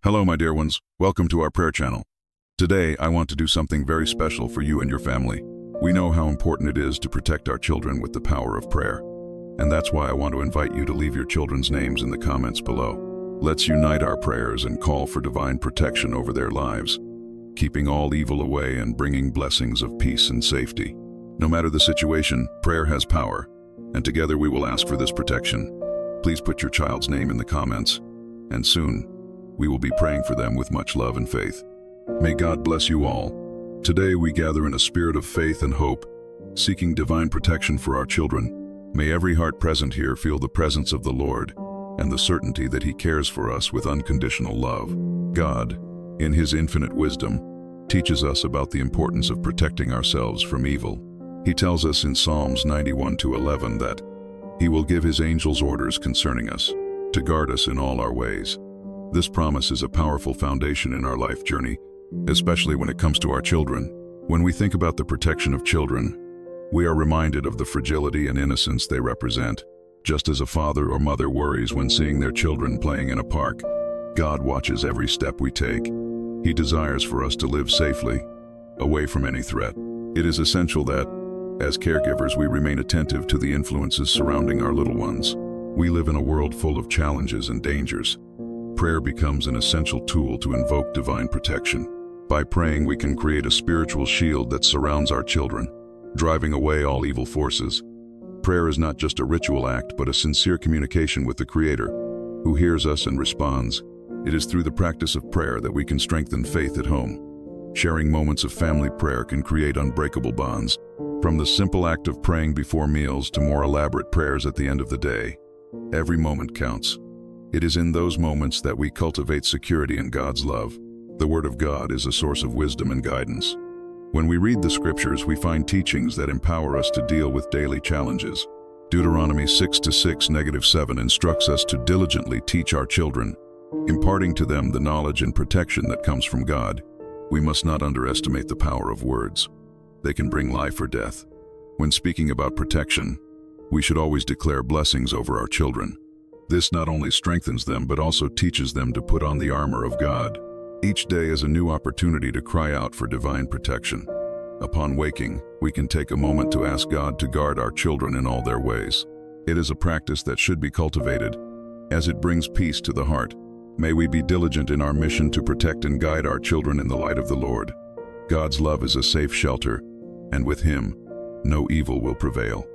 Hello, my dear ones. Welcome to our prayer channel. Today, I want to do something very special for you and your family. We know how important it is to protect our children with the power of prayer. And that's why I want to invite you to leave your children's names in the comments below. Let's unite our prayers and call for divine protection over their lives, keeping all evil away and bringing blessings of peace and safety. No matter the situation, prayer has power, and together we will ask for this protection. Please put your child's name in the comments, and soon, we will be praying for them with much love and faith. May God bless you all. Today we gather in a spirit of faith and hope, seeking divine protection for our children. May every heart present here feel the presence of the Lord and the certainty that He cares for us with unconditional love. God, in His infinite wisdom, teaches us about the importance of protecting ourselves from evil. He tells us in Psalms 91-11 that He will give His angels orders concerning us, to guard us in all our ways. This promise is a powerful foundation in our life journey, especially when it comes to our children. When we think about the protection of children, we are reminded of the fragility and innocence they represent. Just as a father or mother worries when seeing their children playing in a park, God watches every step we take. He desires for us to live safely, away from any threat. It is essential that, as caregivers, we remain attentive to the influences surrounding our little ones. We live in a world full of challenges and dangers. Prayer becomes an essential tool to invoke divine protection. By praying, we can create a spiritual shield that surrounds our children, driving away all evil forces. Prayer is not just a ritual act, but a sincere communication with the Creator, who hears us and responds. It is through the practice of prayer that we can strengthen faith at home. Sharing moments of family prayer can create unbreakable bonds, from the simple act of praying before meals to more elaborate prayers at the end of the day. Every moment counts. It is in those moments that we cultivate security in God's love. The Word of God is a source of wisdom and guidance. When we read the Scriptures, we find teachings that empower us to deal with daily challenges. Deuteronomy 6:6-7 instructs us to diligently teach our children, imparting to them the knowledge and protection that comes from God. We must not underestimate the power of words. They can bring life or death. When speaking about protection, we should always declare blessings over our children. This not only strengthens them, but also teaches them to put on the armor of God. Each day is a new opportunity to cry out for divine protection. Upon waking, we can take a moment to ask God to guard our children in all their ways. It is a practice that should be cultivated, as it brings peace to the heart. May we be diligent in our mission to protect and guide our children in the light of the Lord. God's love is a safe shelter, and with Him, no evil will prevail.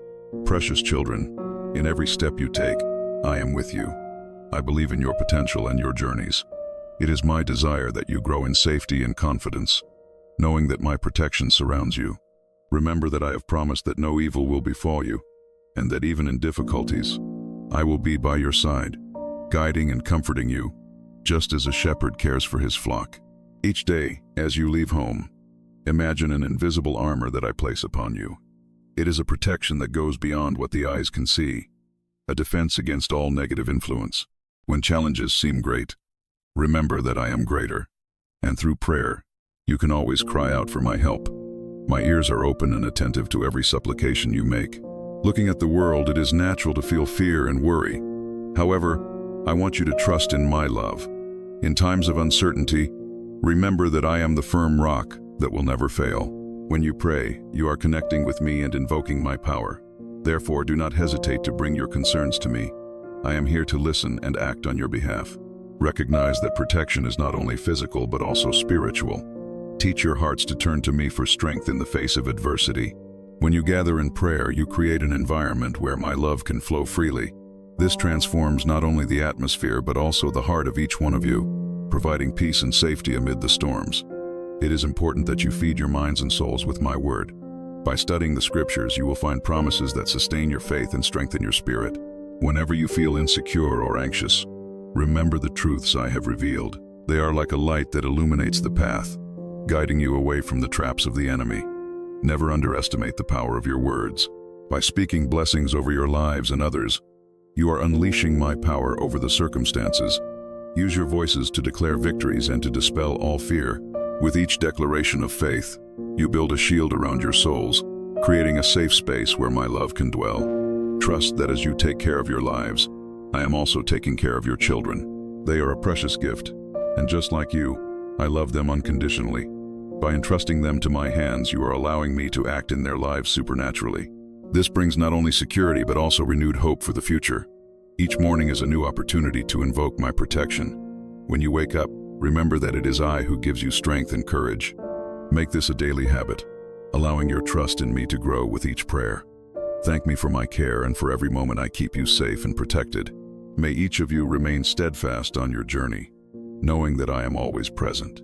Precious children, in every step you take, I am with you. I believe in your potential and your journeys. It is my desire that you grow in safety and confidence, knowing that my protection surrounds you. Remember that I have promised that no evil will befall you, and that even in difficulties, I will be by your side, guiding and comforting you, just as a shepherd cares for his flock. Each day, as you leave home, imagine an invisible armor that I place upon you. It is a protection that goes beyond what the eyes can see, a defense against all negative influence. When challenges seem great, remember that I am greater, and through prayer, you can always cry out for my help. My ears are open and attentive to every supplication you make. Looking at the world, it is natural to feel fear and worry. However, I want you to trust in my love. In times of uncertainty, remember that I am the firm rock that will never fail. When you pray, you are connecting with me and invoking my power. Therefore, do not hesitate to bring your concerns to me. I am here to listen and act on your behalf. Recognize that protection is not only physical but also spiritual. Teach your hearts to turn to me for strength in the face of adversity. When you gather in prayer, you create an environment where my love can flow freely. This transforms not only the atmosphere but also the heart of each one of you, providing peace and safety amid the storms. It is important that you feed your minds and souls with my word. By studying the Scriptures, you will find promises that sustain your faith and strengthen your spirit. Whenever you feel insecure or anxious, remember the truths I have revealed. They are like a light that illuminates the path, guiding you away from the traps of the enemy. Never underestimate the power of your words. By speaking blessings over your lives and others, you are unleashing my power over the circumstances. Use your voices to declare victories and to dispel all fear. With each declaration of faith, you build a shield around your souls, creating a safe space where my love can dwell. Trust that as you take care of your lives, I am also taking care of your children. They are a precious gift, And just like you, I love them unconditionally. By entrusting them to my hands, you are allowing me to act in their lives supernaturally. This brings not only security but also renewed hope for the future. Each morning is a new opportunity to invoke my protection. When you wake up, remember that it is I who gives you strength and courage. Make this a daily habit, allowing your trust in me to grow with each prayer. Thank me for my care and for every moment I keep you safe and protected. May each of you remain steadfast on your journey, knowing that I am always present.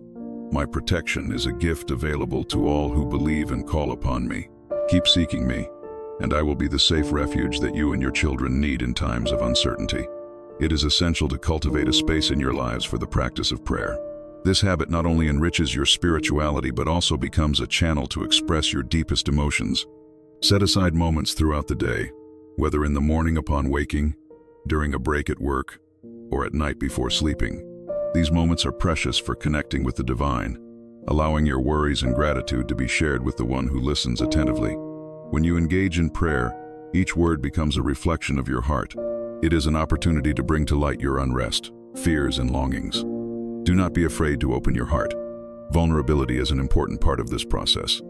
My protection is a gift available to all who believe and call upon me. Keep seeking me, and I will be the safe refuge that you and your children need in times of uncertainty. It is essential to cultivate a space in your lives for the practice of prayer. This habit not only enriches your spirituality but also becomes a channel to express your deepest emotions. Set aside moments throughout the day, whether in the morning upon waking, during a break at work, or at night before sleeping. These moments are precious for connecting with the divine, allowing your worries and gratitude to be shared with the one who listens attentively. When you engage in prayer, each word becomes a reflection of your heart. It is an opportunity to bring to light your unrest, fears, and longings. Do not be afraid to open your heart. Vulnerability is an important part of this process.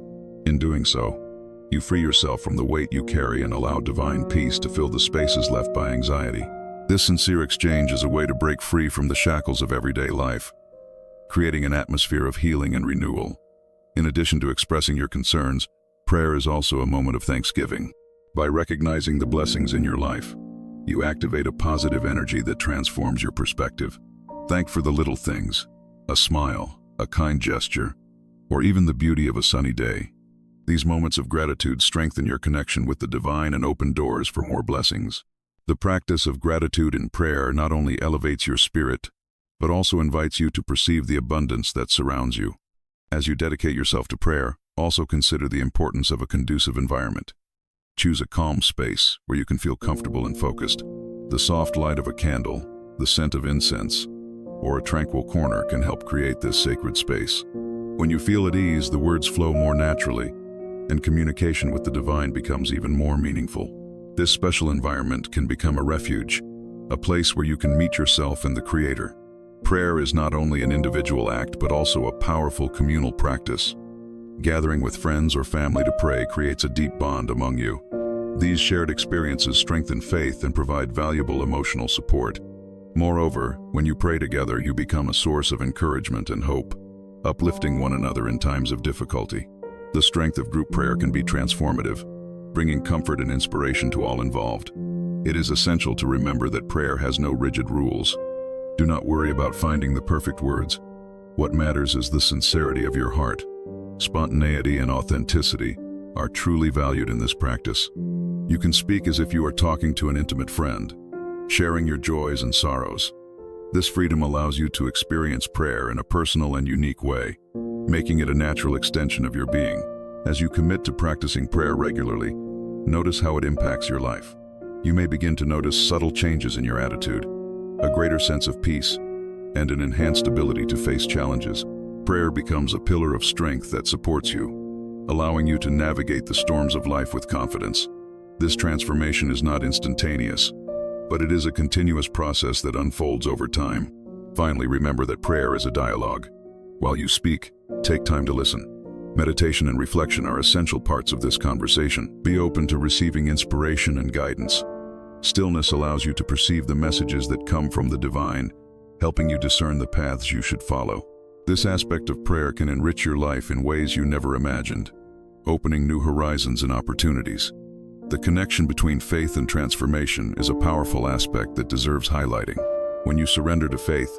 In doing so, you free yourself from the weight you carry and allow divine peace to fill the spaces left by anxiety. This sincere exchange is a way to break free from the shackles of everyday life, creating an atmosphere of healing and renewal. In addition to expressing your concerns, prayer is also a moment of thanksgiving. By recognizing the blessings in your life, you activate a positive energy that transforms your perspective. Thank for the little things, a smile, a kind gesture, or even the beauty of a sunny day. These moments of gratitude strengthen your connection with the divine and open doors for more blessings. The practice of gratitude in prayer not only elevates your spirit, but also invites you to perceive the abundance that surrounds you. As you dedicate yourself to prayer, also consider the importance of a conducive environment. Choose a calm space where you can feel comfortable and focused. The soft light of a candle, the scent of incense, or a tranquil corner can help create this sacred space. When you feel at ease, the words flow more naturally, and communication with the divine becomes even more meaningful. This special environment can become a refuge, a place where you can meet yourself and the Creator. Prayer is not only an individual act, but also a powerful communal practice. Gathering with friends or family to pray creates a deep bond among you. These shared experiences strengthen faith and provide valuable emotional support. Moreover, when you pray together, you become a source of encouragement and hope, uplifting one another in times of difficulty. The strength of group prayer can be transformative, bringing comfort and inspiration to all involved. It is essential to remember that prayer has no rigid rules. Do not worry about finding the perfect words. What matters is the sincerity of your heart. Spontaneity and authenticity are truly valued in this practice. You can speak as if you are talking to an intimate friend, sharing your joys and sorrows. This freedom allows you to experience prayer in a personal and unique way, making it a natural extension of your being. As you commit to practicing prayer regularly, notice how it impacts your life. You may begin to notice subtle changes in your attitude, a greater sense of peace, and an enhanced ability to face challenges. Prayer becomes a pillar of strength that supports you, allowing you to navigate the storms of life with confidence. This transformation is not instantaneous, but it is a continuous process that unfolds over time. Finally, remember that prayer is a dialogue. While you speak, take time to listen. Meditation and reflection are essential parts of this conversation. Be open to receiving inspiration and guidance. Stillness allows you to perceive the messages that come from the divine, helping you discern the paths you should follow. This aspect of prayer can enrich your life in ways you never imagined, opening new horizons and opportunities. The connection between faith and transformation is a powerful aspect that deserves highlighting. When you surrender to faith,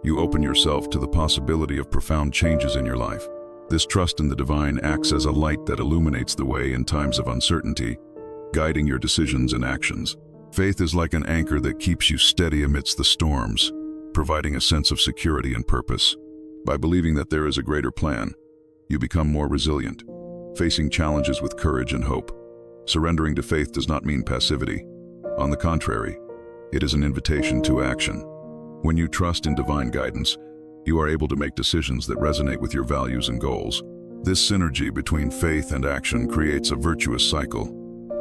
you open yourself to the possibility of profound changes in your life. This trust in the divine acts as a light that illuminates the way in times of uncertainty, guiding your decisions and actions. Faith is like an anchor that keeps you steady amidst the storms, providing a sense of security and purpose. By believing that there is a greater plan, you become more resilient, facing challenges with courage and hope. Surrendering to faith does not mean passivity. On the contrary, it is an invitation to action. When you trust in divine guidance, you are able to make decisions that resonate with your values and goals. This synergy between faith and action creates a virtuous cycle,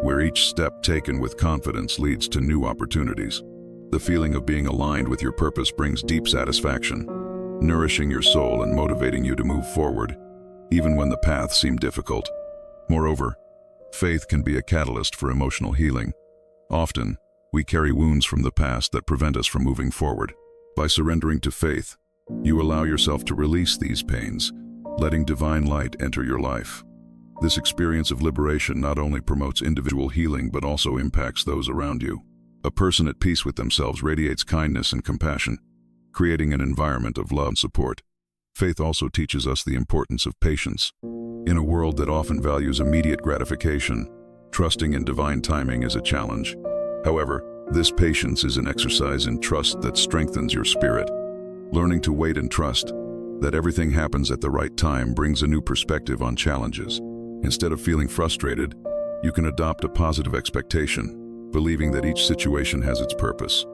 where each step taken with confidence leads to new opportunities. The feeling of being aligned with your purpose brings deep satisfaction, nourishing your soul and motivating you to move forward, even when the path seemed difficult. Moreover, faith can be a catalyst for emotional healing. Often, we carry wounds from the past that prevent us from moving forward. By surrendering to faith, you allow yourself to release these pains, letting divine light enter your life. This experience of liberation not only promotes individual healing but also impacts those around you. A person at peace with themselves radiates kindness and compassion, creating an environment of love and support. Faith also teaches us the importance of patience. In a world that often values immediate gratification, trusting in divine timing is a challenge. However, this patience is an exercise in trust that strengthens your spirit. Learning to wait and trust that everything happens at the right time brings a new perspective on challenges. Instead of feeling frustrated, you can adopt a positive expectation, believing that each situation has its purpose.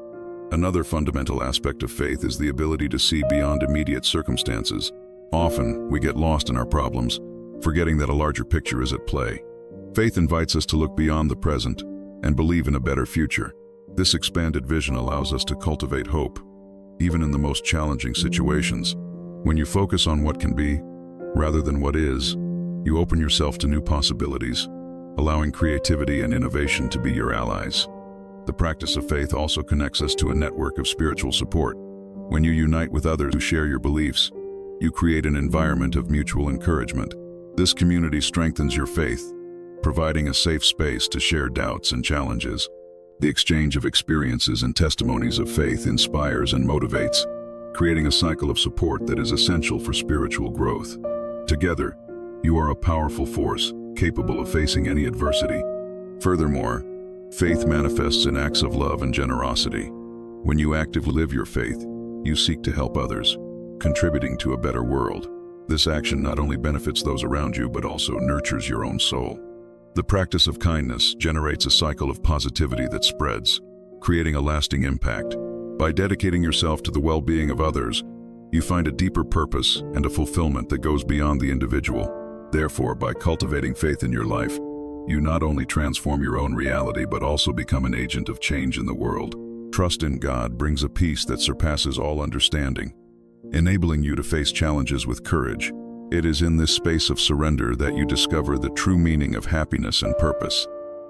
Another fundamental aspect of faith is the ability to see beyond immediate circumstances. Often, we get lost in our problems, forgetting that a larger picture is at play. Faith invites us to look beyond the present and believe in a better future. This expanded vision allows us to cultivate hope, even in the most challenging situations. When you focus on what can be, rather than what is, you open yourself to new possibilities, allowing creativity and innovation to be your allies. The practice of faith also connects us to a network of spiritual support. When you unite with others who share your beliefs, you create an environment of mutual encouragement. This community strengthens your faith, providing a safe space to share doubts and challenges. The exchange of experiences and testimonies of faith inspires and motivates, creating a cycle of support that is essential for spiritual growth. Together, you are a powerful force, capable of facing any adversity. Furthermore, faith manifests in acts of love and generosity. When you actively live your faith, you seek to help others, contributing to a better world. This action not only benefits those around you but also nurtures your own soul. The practice of kindness generates a cycle of positivity that spreads, creating a lasting impact. By dedicating yourself to the well-being of others, you find a deeper purpose and a fulfillment that goes beyond the individual. Therefore, by cultivating faith in your life, you not only transform your own reality but also become an agent of change in the world. Trust in God brings a peace that surpasses all understanding, enabling you to face challenges with courage. It is in this space of surrender that you discover the true meaning of happiness and purpose,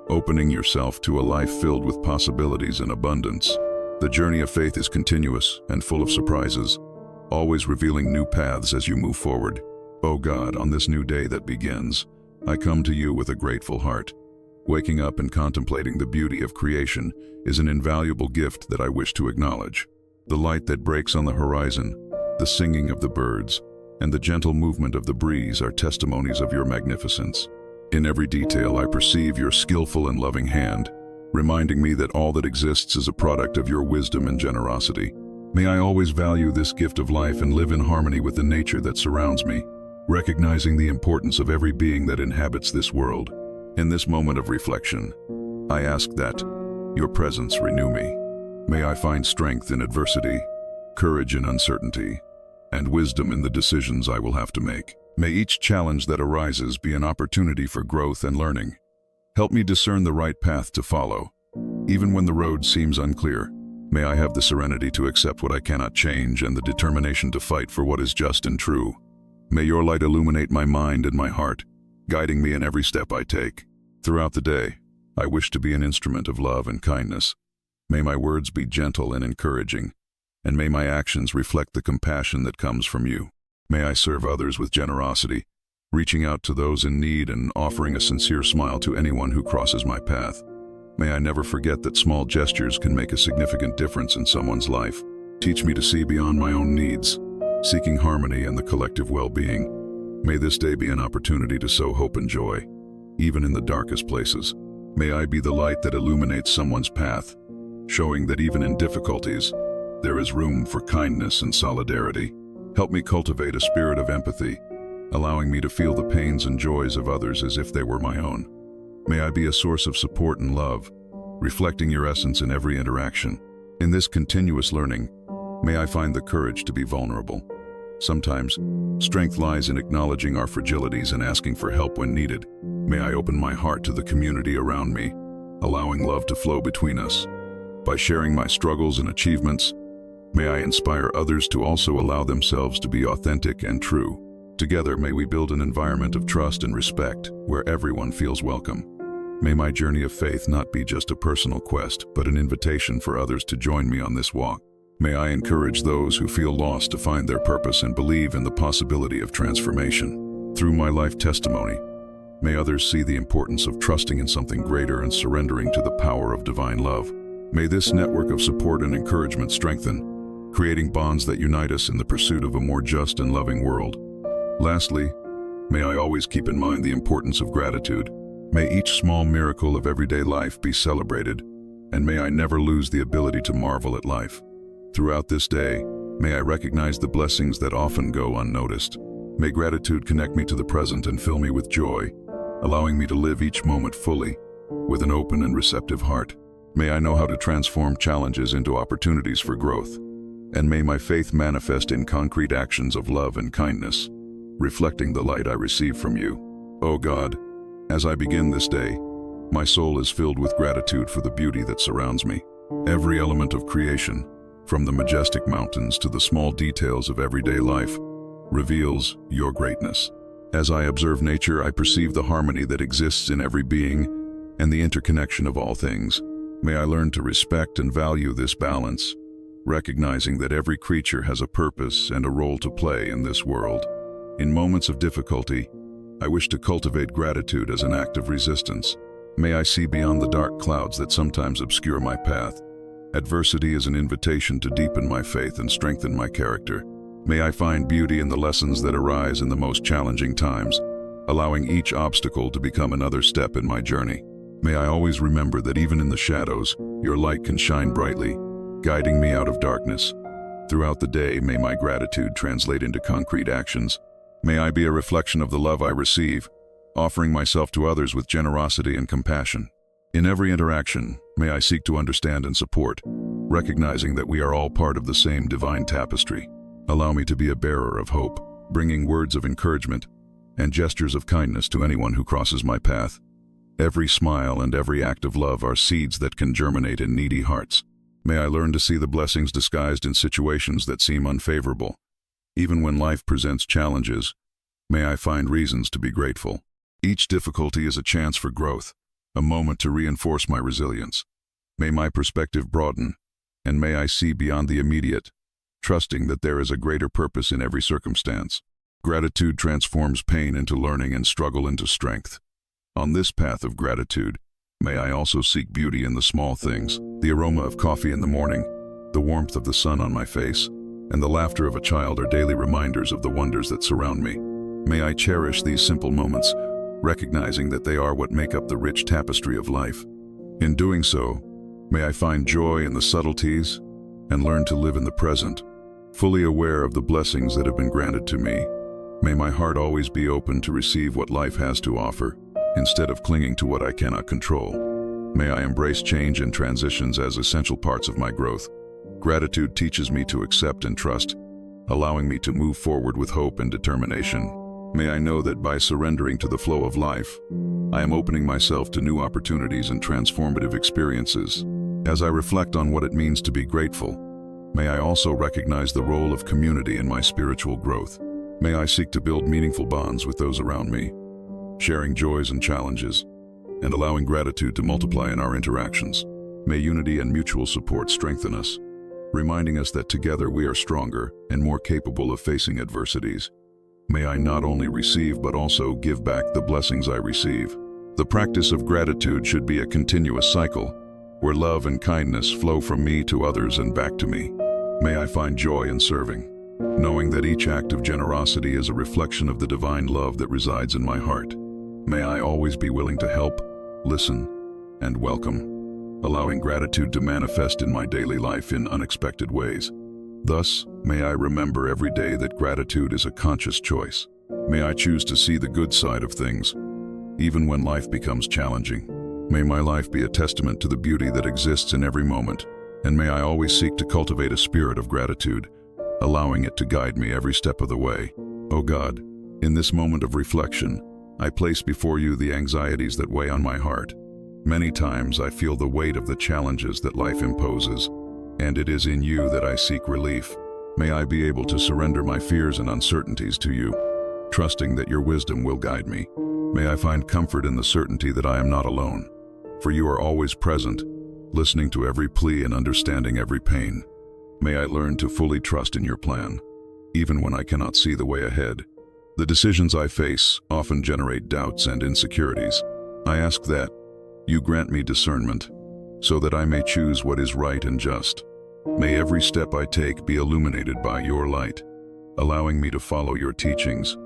opening yourself to a life filled with possibilities and abundance. The journey of faith is continuous and full of surprises, always revealing new paths as you move forward. O God, on this new day that begins, I come to you with a grateful heart. Waking up and contemplating the beauty of creation is an invaluable gift that I wish to acknowledge. The light that breaks on the horizon, the singing of the birds, and the gentle movement of the breeze are testimonies of your magnificence. In every detail I perceive your skillful and loving hand, reminding me that all that exists is a product of your wisdom and generosity. May I always value this gift of life and live in harmony with the nature that surrounds me, recognizing the importance of every being that inhabits this world. In this moment of reflection, I ask that your presence renew me. May I find strength in adversity, courage in uncertainty, and wisdom in the decisions I will have to make. May each challenge that arises be an opportunity for growth and learning. Help me discern the right path to follow, even when the road seems unclear. May I have the serenity to accept what I cannot change and the determination to fight for what is just and true. May your light illuminate my mind and my heart, guiding me in every step I take. Throughout the day, I wish to be an instrument of love and kindness. May my words be gentle and encouraging, and may my actions reflect the compassion that comes from you. May I serve others with generosity, reaching out to those in need and offering a sincere smile to anyone who crosses my path. May I never forget that small gestures can make a significant difference in someone's life. Teach me to see beyond my own needs, seeking harmony and the collective well-being. May this day be an opportunity to sow hope and joy, even in the darkest places. May I be the light that illuminates someone's path, showing that even in difficulties, there is room for kindness and solidarity. Help me cultivate a spirit of empathy, allowing me to feel the pains and joys of others as if they were my own. May I be a source of support and love, reflecting your essence in every interaction. In this continuous learning, may I find the courage to be vulnerable. Sometimes, strength lies in acknowledging our fragilities and asking for help when needed. May I open my heart to the community around me, allowing love to flow between us. By sharing my struggles and achievements, May I inspire others to also allow themselves to be authentic and true. Together, may we build an environment of trust and respect where everyone feels welcome. May my journey of faith not be just a personal quest, but an invitation for others to join me on this walk. May I encourage those who feel lost to find their purpose and believe in the possibility of transformation. Through my life testimony, may others see the importance of trusting in something greater and surrendering to the power of divine love. May this network of support and encouragement strengthen, creating bonds that unite us in the pursuit of a more just and loving world. Lastly, may I always keep in mind the importance of gratitude. May each small miracle of everyday life be celebrated, and may I never lose the ability to marvel at life. Throughout this day, may I recognize the blessings that often go unnoticed. May gratitude connect me to the present and fill me with joy, allowing me to live each moment fully, with an open and receptive heart. May I know how to transform challenges into opportunities for growth, and may my faith manifest in concrete actions of love and kindness, reflecting the light I receive from you. O God, as I begin this day, my soul is filled with gratitude for the beauty that surrounds me. Every element of creation, from the majestic mountains to the small details of everyday life, reveals your greatness. As I observe nature, I perceive the harmony that exists in every being and the interconnection of all things. May I learn to respect and value this balance, recognizing that every creature has a purpose and a role to play in this world. In moments of difficulty, I wish to cultivate gratitude as an act of resistance. May I see beyond the dark clouds that sometimes obscure my path. Adversity is an invitation to deepen my faith and strengthen my character. May I find beauty in the lessons that arise in the most challenging times, allowing each obstacle to become another step in my journey. May I always remember that even in the shadows, your light can shine brightly, guiding me out of darkness. Throughout the day, may my gratitude translate into concrete actions. May I be a reflection of the love I receive, offering myself to others with generosity and compassion. In every interaction, may I seek to understand and support, recognizing that we are all part of the same divine tapestry. Allow me to be a bearer of hope, bringing words of encouragement and gestures of kindness to anyone who crosses my path. Every smile and every act of love are seeds that can germinate in needy hearts. May I learn to see the blessings disguised in situations that seem unfavorable. Even when life presents challenges, may I find reasons to be grateful. Each difficulty is a chance for growth, a moment to reinforce my resilience. May my perspective broaden, and may I see beyond the immediate, trusting that there is a greater purpose in every circumstance. Gratitude transforms pain into learning and struggle into strength. On this path of gratitude, may I also seek beauty in the small things, the aroma of coffee in the morning, the warmth of the sun on my face, and the laughter of a child are daily reminders of the wonders that surround me. May I cherish these simple moments, recognizing that they are what make up the rich tapestry of life. In doing so, may I find joy in the subtleties and learn to live in the present, fully aware of the blessings that have been granted to me. May my heart always be open to receive what life has to offer, instead of clinging to what I cannot control. May I embrace change and transitions as essential parts of my growth. Gratitude teaches me to accept and trust, allowing me to move forward with hope and determination. May I know that by surrendering to the flow of life, I am opening myself to new opportunities and transformative experiences. As I reflect on what it means to be grateful, may I also recognize the role of community in my spiritual growth. May I seek to build meaningful bonds with those around me, sharing joys and challenges, and allowing gratitude to multiply in our interactions. May unity and mutual support strengthen us, reminding us that together we are stronger and more capable of facing adversities. May I not only receive but also give back the blessings I receive. The practice of gratitude should be a continuous cycle, where love and kindness flow from me to others and back to me. May I find joy in serving, knowing that each act of generosity is a reflection of the divine love that resides in my heart. May I always be willing to help, listen, and welcome, allowing gratitude to manifest in my daily life in unexpected ways. Thus, may I remember every day that gratitude is a conscious choice. May I choose to see the good side of things, even when life becomes challenging. May my life be a testament to the beauty that exists in every moment, and may I always seek to cultivate a spirit of gratitude, allowing it to guide me every step of the way. O God, in this moment of reflection, I place before you the anxieties that weigh on my heart. Many times I feel the weight of the challenges that life imposes, and it is in you that I seek relief. May I be able to surrender my fears and uncertainties to you, trusting that your wisdom will guide me. May I find comfort in the certainty that I am not alone, for you are always present, listening to every plea and understanding every pain. May I learn to fully trust in your plan, even when I cannot see the way ahead. The decisions I face often generate doubts and insecurities. I ask that you grant me discernment, so that I may choose what is right and just. May every step I take be illuminated by your light, allowing me to follow your teachings,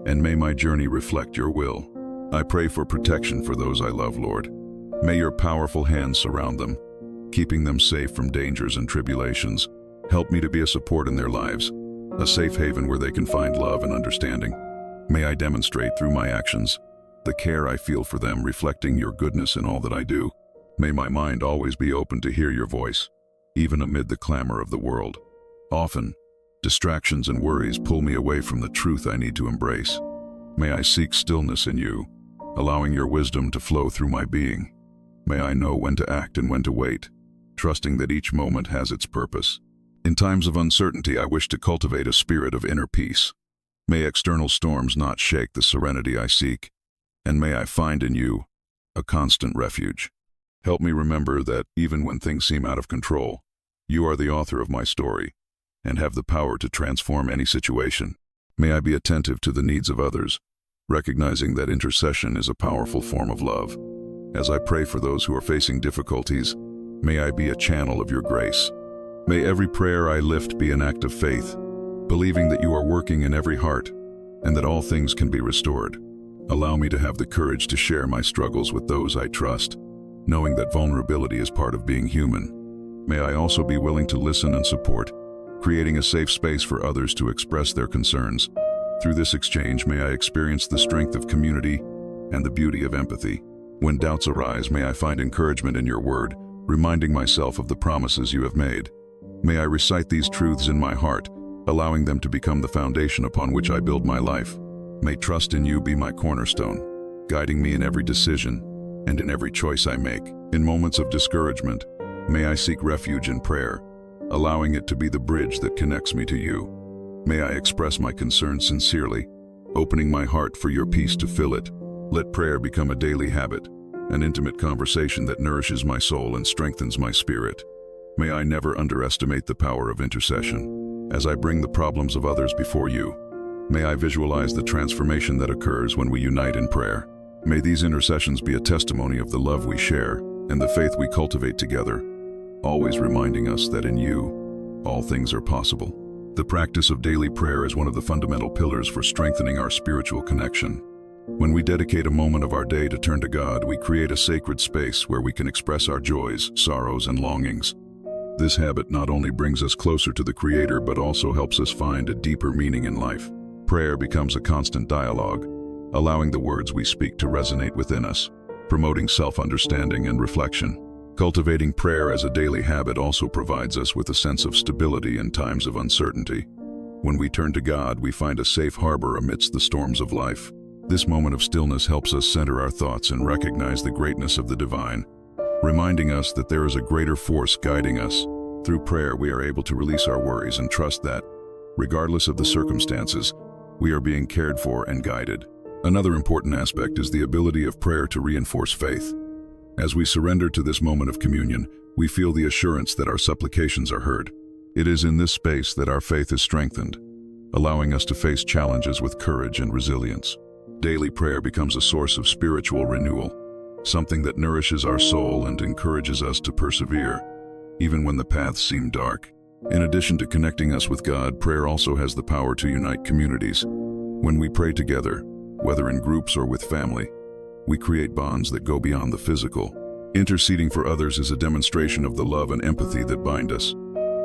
and may my journey reflect your will. I pray for protection for those I love, Lord. May your powerful hands surround them, keeping them safe from dangers and tribulations. Help me to be a support in their lives, a safe haven where they can find love and understanding. May I demonstrate through my actions the care I feel for them, reflecting your goodness in all that I do. May my mind always be open to hear your voice, even amid the clamor of the world. Often, distractions and worries pull me away from the truth I need to embrace. May I seek stillness in you, allowing your wisdom to flow through my being. May I know when to act and when to wait, trusting that each moment has its purpose. In times of uncertainty, I wish to cultivate a spirit of inner peace. May external storms not shake the serenity I seek, and may I find in you a constant refuge. Help me remember that even when things seem out of control, you are the author of my story and have the power to transform any situation. May I be attentive to the needs of others, recognizing that intercession is a powerful form of love. As I pray for those who are facing difficulties, may I be a channel of your grace. May every prayer I lift be an act of faith, believing that you are working in every heart and that all things can be restored. Allow me to have the courage to share my struggles with those I trust, knowing that vulnerability is part of being human. May I also be willing to listen and support, creating a safe space for others to express their concerns. Through this exchange, may I experience the strength of community and the beauty of empathy. When doubts arise, may I find encouragement in your word, reminding myself of the promises you have made. May I recite these truths in my heart, allowing them to become the foundation upon which I build my life. May trust in you be my cornerstone, guiding me in every decision and in every choice I make. In moments of discouragement, may I seek refuge in prayer, allowing it to be the bridge that connects me to you. May I express my concerns sincerely, opening my heart for your peace to fill it. Let prayer become a daily habit, an intimate conversation that nourishes my soul and strengthens my spirit. May I never underestimate the power of intercession. As I bring the problems of others before you, may I visualize the transformation that occurs when we unite in prayer. May these intercessions be a testimony of the love we share and the faith we cultivate together, always reminding us that in you, all things are possible. The practice of daily prayer is one of the fundamental pillars for strengthening our spiritual connection. When we dedicate a moment of our day to turn to God, we create a sacred space where we can express our joys, sorrows, and longings. This habit not only brings us closer to the Creator, but also helps us find a deeper meaning in life. Prayer becomes a constant dialogue, allowing the words we speak to resonate within us, promoting self-understanding and reflection. Cultivating prayer as a daily habit also provides us with a sense of stability in times of uncertainty. When we turn to God, we find a safe harbor amidst the storms of life. This moment of stillness helps us center our thoughts and recognize the greatness of the divine, reminding us that there is a greater force guiding us. Through prayer, we are able to release our worries and trust that, regardless of the circumstances, we are being cared for and guided. Another important aspect is the ability of prayer to reinforce faith. As we surrender to this moment of communion, we feel the assurance that our supplications are heard. It is in this space that our faith is strengthened, allowing us to face challenges with courage and resilience. Daily prayer becomes a source of spiritual renewal, something that nourishes our soul and encourages us to persevere, even when the paths seem dark. In addition to connecting us with God, prayer also has the power to unite communities. When we pray together, whether in groups or with family, we create bonds that go beyond the physical. Interceding for others is a demonstration of the love and empathy that bind us.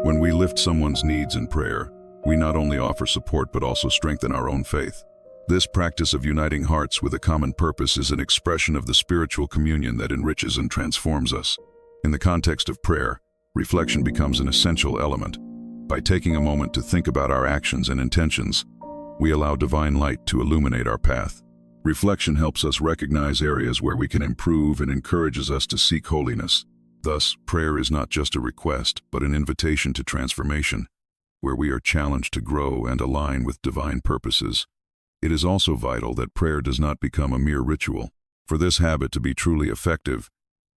When we lift someone's needs in prayer, we not only offer support but also strengthen our own faith. This practice of uniting hearts with a common purpose is an expression of the spiritual communion that enriches and transforms us. In the context of prayer, reflection becomes an essential element. By taking a moment to think about our actions and intentions, we allow divine light to illuminate our path. Reflection helps us recognize areas where we can improve and encourages us to seek holiness. Thus, prayer is not just a request, but an invitation to transformation, where we are challenged to grow and align with divine purposes. It is also vital that prayer does not become a mere ritual. For this habit to be truly effective,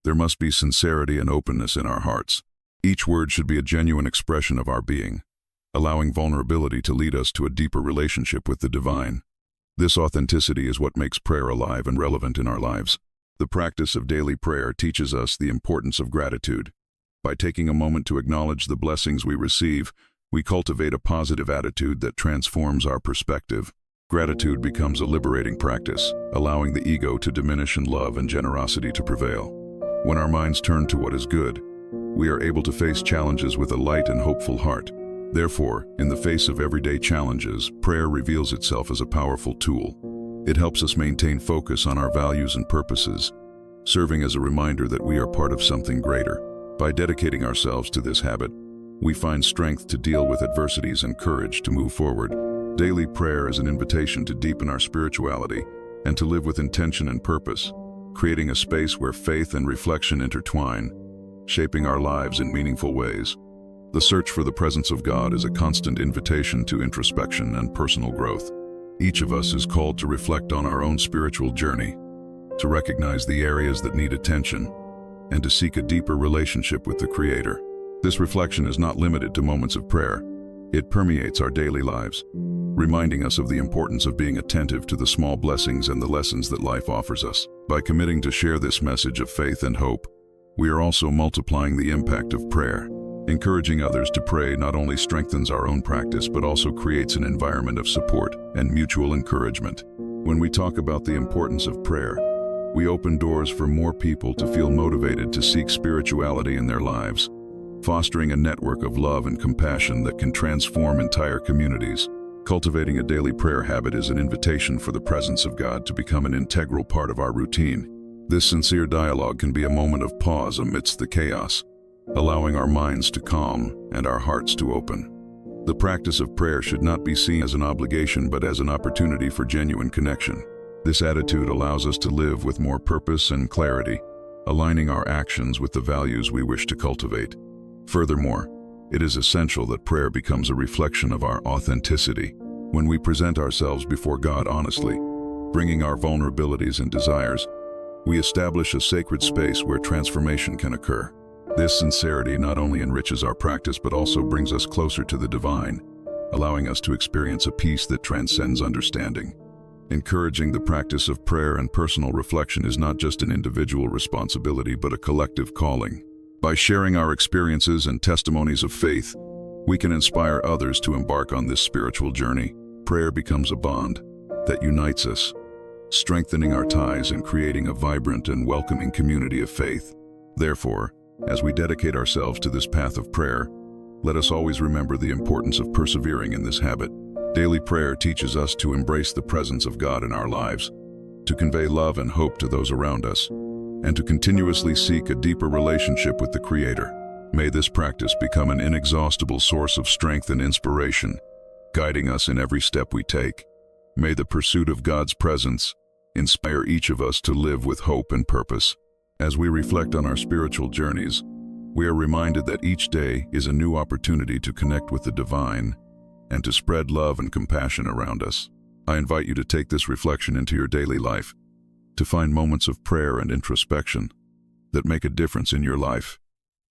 there must be sincerity and openness in our hearts. Each word should be a genuine expression of our being, allowing vulnerability to lead us to a deeper relationship with the divine. This authenticity is what makes prayer alive and relevant in our lives. The practice of daily prayer teaches us the importance of gratitude. By taking a moment to acknowledge the blessings we receive, we cultivate a positive attitude that transforms our perspective. Gratitude becomes a liberating practice, allowing the ego to diminish and love and generosity to prevail. When our minds turn to what is good, we are able to face challenges with a light and hopeful heart. Therefore, in the face of everyday challenges, prayer reveals itself as a powerful tool. It helps us maintain focus on our values and purposes, serving as a reminder that we are part of something greater. By dedicating ourselves to this habit, we find strength to deal with adversities and courage to move forward. Daily prayer is an invitation to deepen our spirituality and to live with intention and purpose, creating a space where faith and reflection intertwine, shaping our lives in meaningful ways. The search for the presence of God is a constant invitation to introspection and personal growth. Each of us is called to reflect on our own spiritual journey, to recognize the areas that need attention, and to seek a deeper relationship with the Creator. This reflection is not limited to moments of prayer. It permeates our daily lives, reminding us of the importance of being attentive to the small blessings and the lessons that life offers us. By committing to share this message of faith and hope, we are also multiplying the impact of prayer. Encouraging others to pray not only strengthens our own practice, but also creates an environment of support and mutual encouragement. When we talk about the importance of prayer, we open doors for more people to feel motivated to seek spirituality in their lives, fostering a network of love and compassion that can transform entire communities. Cultivating a daily prayer habit is an invitation for the presence of God to become an integral part of our routine. This sincere dialogue can be a moment of pause amidst the chaos, allowing our minds to calm and our hearts to open. The practice of prayer should not be seen as an obligation, but as an opportunity for genuine connection. This attitude allows us to live with more purpose and clarity, aligning our actions with the values we wish to cultivate. Furthermore, it is essential that prayer becomes a reflection of our authenticity. When we present ourselves before God honestly, bringing our vulnerabilities and desires, we establish a sacred space where transformation can occur. This sincerity not only enriches our practice but also brings us closer to the divine, allowing us to experience a peace that transcends understanding. Encouraging the practice of prayer and personal reflection is not just an individual responsibility but a collective calling. By sharing our experiences and testimonies of faith, we can inspire others to embark on this spiritual journey. Prayer becomes a bond that unites us, strengthening our ties and creating a vibrant and welcoming community of faith. Therefore, as we dedicate ourselves to this path of prayer, let us always remember the importance of persevering in this habit. Daily prayer teaches us to embrace the presence of God in our lives, to convey love and hope to those around us, and to continuously seek a deeper relationship with the Creator. May this practice become an inexhaustible source of strength and inspiration, guiding us in every step we take. May the pursuit of God's presence inspire each of us to live with hope and purpose. As we reflect on our spiritual journeys, we are reminded that each day is a new opportunity to connect with the divine and to spread love and compassion around us. I invite you to take this reflection into your daily life, to find moments of prayer and introspection that make a difference in your life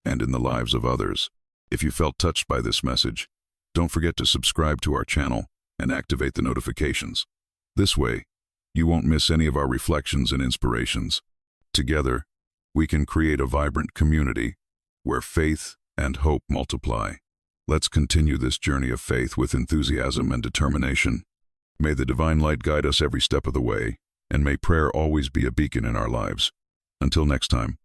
and in the lives of others. If you felt touched by this message, don't forget to subscribe to our channel and activate the notifications. This way, you won't miss any of our reflections and inspirations. Together, we can create a vibrant community where faith and hope multiply. Let's continue this journey of faith with enthusiasm and determination. May the divine light guide us every step of the way, and may prayer always be a beacon in our lives. Until next time.